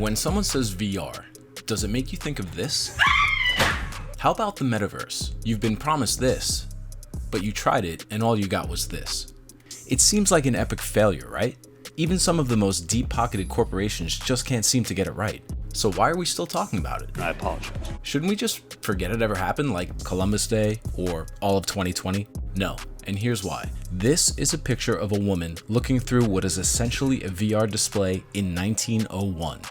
When someone says VR, does it make you think of this? How about the metaverse? You've been promised this, but you tried it and all you got was this. It seems like an epic failure, right? Even some of the most deep-pocketed corporations just can't seem to get it right. So why are we still talking about it? I apologize. Shouldn't we just forget it ever happened, like Columbus Day or all of 2020? No, and here's why. This is a picture of a woman looking through what is essentially a VR display in 1901.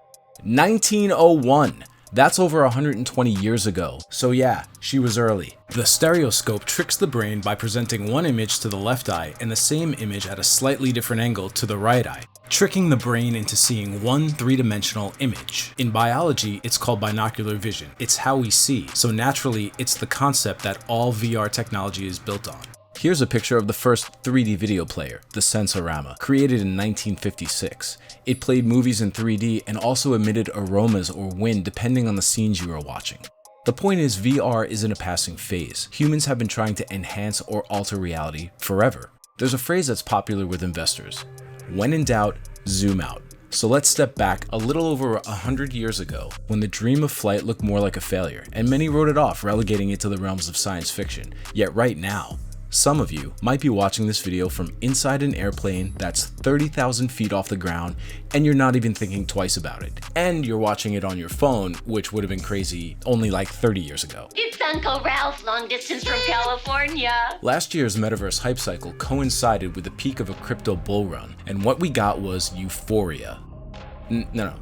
1901! That's over 120 years ago. So yeah, she was early. The stereoscope tricks the brain by presenting one image to the left eye and the same image at a slightly different angle to the right eye, tricking the brain into seeing one three-dimensional image. In biology, it's called binocular vision. It's how we see, so naturally, it's the concept that all VR technology is built on. Here's a picture of the first 3D video player, the Sensorama, created in 1956. It played movies in 3D and also emitted aromas or wind depending on the scenes you were watching. The point is, VR isn't a passing phase. Humans have been trying to enhance or alter reality forever. There's a phrase that's popular with investors: when in doubt, zoom out. So let's step back a little over 100 years ago, when the dream of flight looked more like a failure, and many wrote it off, relegating it to the realms of science fiction. Yet right now, some of you might be watching this video from inside an airplane that's 30,000 feet off the ground, and you're not even thinking twice about it. And you're watching it on your phone, which would have been crazy only like 30 years ago. It's Uncle Ralph, long distance from California. Last year's Metaverse hype cycle coincided with the peak of a crypto bull run, and what we got was euphoria.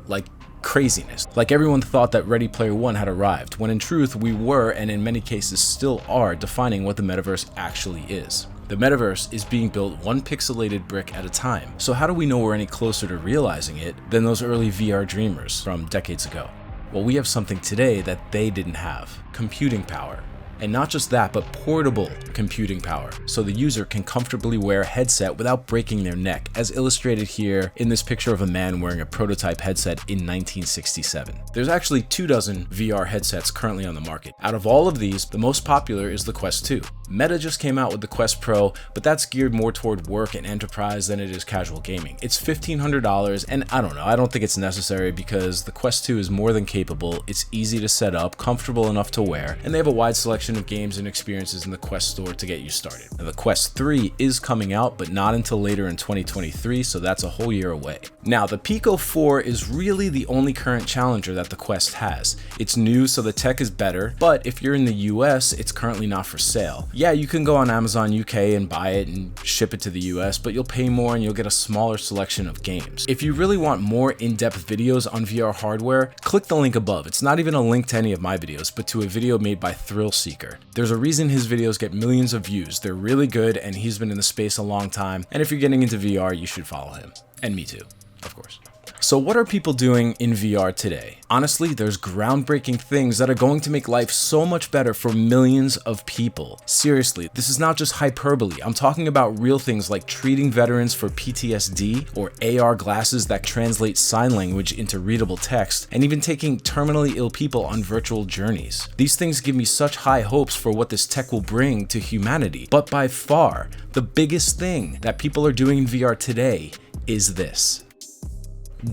Like craziness. Like everyone thought that Ready Player One had arrived, when in truth we were, and in many cases still are, defining what the metaverse actually is. The metaverse is being built one pixelated brick at a time. So how do we know we're any closer to realizing it than those early VR dreamers from decades ago? Well, we have something today that they didn't have: computing power. And not just that, but portable computing power, so the user can comfortably wear a headset without breaking their neck, as illustrated here in this picture of a man wearing a prototype headset in 1967. There's actually 24 VR headsets currently on the market. Out of all of these, the most popular is the Quest 2. Meta just came out with the Quest Pro, but that's geared more toward work and enterprise than it is casual gaming. It's $1,500, and I don't think it's necessary because the Quest 2 is more than capable, it's easy to set up, comfortable enough to wear, and they have a wide selection of games and experiences in the Quest store to get you started. Now, the Quest 3 is coming out, but not until later in 2023, so that's a whole year away. Now, the Pico 4 is really the only current challenger that the Quest has. It's new, so the tech is better, but if you're in the US, it's currently not for sale. Yeah, you can go on Amazon UK and buy it and ship it to the US, but you'll pay more and you'll get a smaller selection of games. If you really want more in-depth videos on VR hardware, click the link above. It's not even a link to any of my videos, but to a video made by Thrillseeker. There's a reason his videos get millions of views. They're really good, and he's been in the space a long time, and if you're getting into VR, you should follow him. And me too, of course. So what are people doing in VR today? Honestly, there's groundbreaking things that are going to make life so much better for millions of people. Seriously, this is not just hyperbole. I'm talking about real things like treating veterans for PTSD, or AR glasses that translate sign language into readable text, and even taking terminally ill people on virtual journeys. These things give me such high hopes for what this tech will bring to humanity. But by far, the biggest thing that people are doing in VR today is this: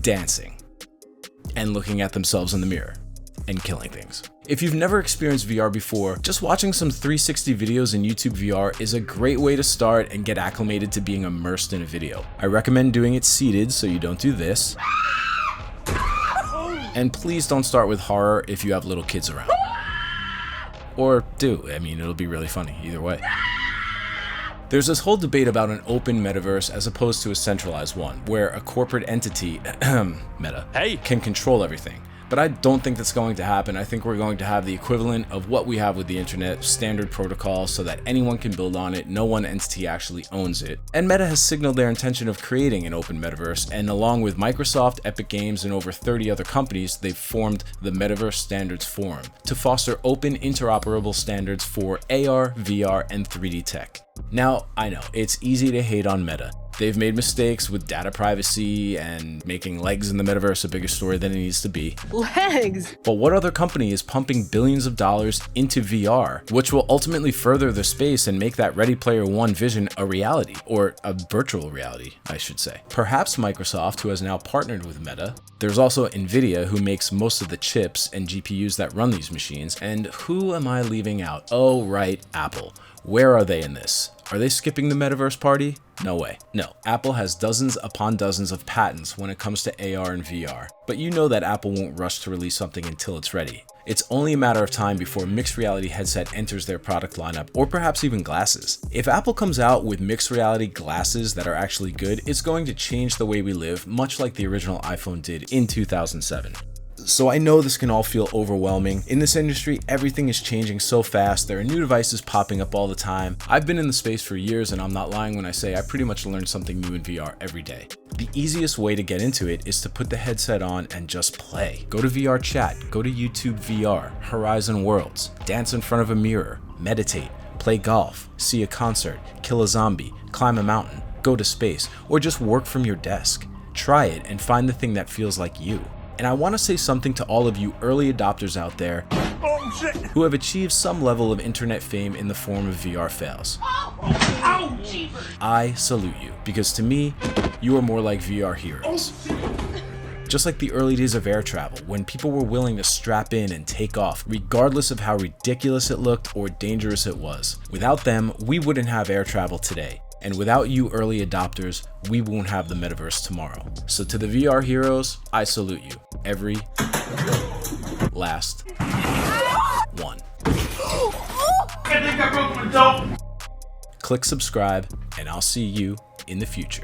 dancing and looking at themselves in the mirror and killing things. If you've never experienced VR before, just watching some 360 videos in YouTube VR is a great way to start and get acclimated to being immersed in a video. I recommend doing it seated so you don't do this. And please don't start with horror if you have little kids around. Or do, it'll be really funny either way. There's this whole debate about an open metaverse as opposed to a centralized one, where a corporate entity, Meta, can control everything. But I don't think that's going to happen. I think we're going to have the equivalent of what we have with the internet, standard protocols, so that anyone can build on it, no one entity actually owns it. And Meta has signaled their intention of creating an open metaverse, and along with Microsoft, Epic Games, and over 30 other companies, they've formed the Metaverse Standards Forum to foster open, interoperable standards for AR, VR, and 3D tech. Now, I know, it's easy to hate on Meta. They've made mistakes with data privacy and making legs in the metaverse a bigger story than it needs to be. Legs! But what other company is pumping billions of dollars into VR, which will ultimately further the space and make that Ready Player One vision a reality, or a virtual reality, I should say? Perhaps Microsoft, who has now partnered with Meta. There's also Nvidia, who makes most of the chips and GPUs that run these machines. And who am I leaving out? Oh, right, Apple. Where are they in this? Are they skipping the metaverse party? No way. No, Apple has dozens upon dozens of patents when it comes to AR and VR, but you know that Apple won't rush to release something until it's ready. It's only a matter of time before mixed reality headset enters their product lineup, or perhaps even glasses. If Apple comes out with mixed reality glasses that are actually good, it's going to change the way we live, much like the original iPhone did in 2007. So I know this can all feel overwhelming. In this industry, everything is changing so fast. There are new devices popping up all the time. I've been in the space for years, and I'm not lying when I say I pretty much learn something new in VR every day. The easiest way to get into it is to put the headset on and just play. Go to VR Chat, go to YouTube VR, Horizon Worlds, dance in front of a mirror, meditate, play golf, see a concert, kill a zombie, climb a mountain, go to space, or just work from your desk. Try it and find the thing that feels like you. And I want to say something to all of you early adopters out there who have achieved some level of internet fame in the form of VR fails. I salute you, because to me, you are more like VR heroes. Just like the early days of air travel, when people were willing to strap in and take off, regardless of how ridiculous it looked or dangerous it was. Without them, we wouldn't have air travel today. And without you early adopters, we won't have the metaverse tomorrow. So to the VR heroes, I salute you. Every last one. I think I broke my toe. Click subscribe, and I'll see you in the future.